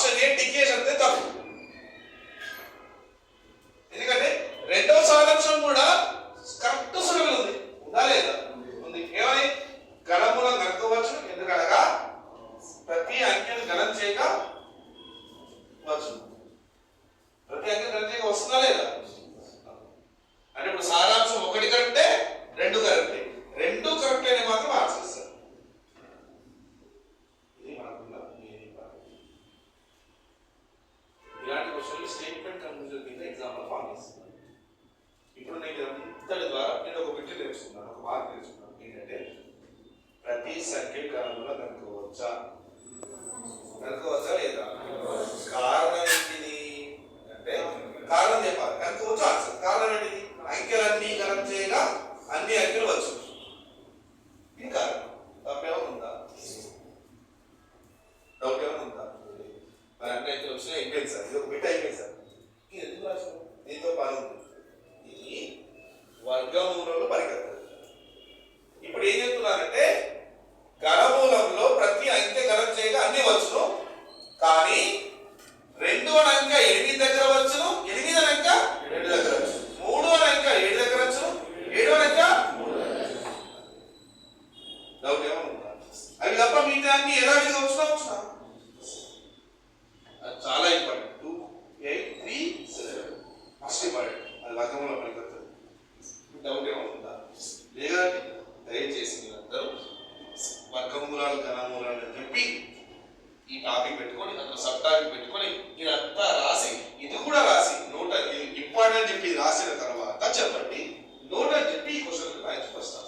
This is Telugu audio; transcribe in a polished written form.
ఆప్షన్ ఏ టికేషన్ అంటే తప్పు. ఎందుకంటే రెండవ సారాంశం కూడా కరెక్ట్ సులభం ఉంది, ఉందా లేదా? ఉంది. ఏమని? గణములను కనుక్కోవచ్చు, ఎందుకనగా ప్రతి అంకెను గణన చేయక వచ్చు. ప్రతి అంకెను గణన చేయక వస్తుందా లేదా? అంటే ఇప్పుడు సారాంశం ఒకటి కరెక్టే, రెండు కరెక్టే. రెండు కరెక్ట్ అయినా మాత్రం ఆన్సర్ ఇస్తారు. ఇది మనకున్న ఇలాంటి క్వశ్చన్లు స్టేట్మెంట్ కన్క్లూజన్ కింద ఎగ్జామ్లో ఫామ్ చేస్తున్నాను. ఇప్పుడు నేను అంతటి ద్వారా నేను ఒక బిట్ నేర్చుకున్నాను, ఒక మార్క్ నేర్చుకున్నాను. ఏంటంటే ప్రతి సర్కిల్ గణములో కనుక్కోవచ్చా లేదా? కారణం ఏంటిది అంటే కారణం చెప్పాలి, కనుక్కోవచ్చు ఆన్సర్. కారణం ఏంటిది? అంకెలన్నీ గణన చేయగా అన్ని అంకెలు వచ్చు. ఇది కారణం. తప్పేమో ఉందా? డౌట్ ఏమైనా ఉందా? మరి అన్ని అంకెలు వచ్చినా అయిపోయింది సార్, ఇది ఒక బిట్ అయిపోయింది సార్. ఇది ఎందుకు రాసాం? దీంతో పని ఉంది. ఇది వర్గమూలంలో పరిగెత్తాలి. ఇప్పుడు ఏం చెప్తున్నారంటే గణమూలంలో ప్రతి అంకె గణన చేయగా అన్ని వచ్చును, కానీ 2వ అంకె 8 దగ్గర వచ్చును, 8వ అంకె 2 దగ్గర వచ్చును, 3వ అంకె 7 దగ్గర వచ్చును, 7వ అంకె 3 దగ్గర వచ్చును. డౌట్ ఏమైనా ఉందా? అవి తప్ప మిగతా అన్ని యథావిధిగా వచ్చినా అది చాలా ఇంపార్టెంట్. 2, 8, 3, 7 must important. అది వర్గమూలం పరిగెత్తాలి. డౌట్ ఏమైనా ఉందా? లేదా? దయచేసి మీరందరూ వర్గమూలాలు ఘనమూలాలు అని చెప్పి ఈ టాపిక్ పెట్టుకొని అక్కడ సబ్ టాపిక్ పెట్టుకొని ఇదంతా రాసి ఇది కూడా రాసి నోట్ ఇంపార్టెంట్ చెప్పి రాసిన తర్వాత చెప్పండి నోట్ అని చెప్పి ఈ క్వశ్చన్ రాయించుకొస్తాను.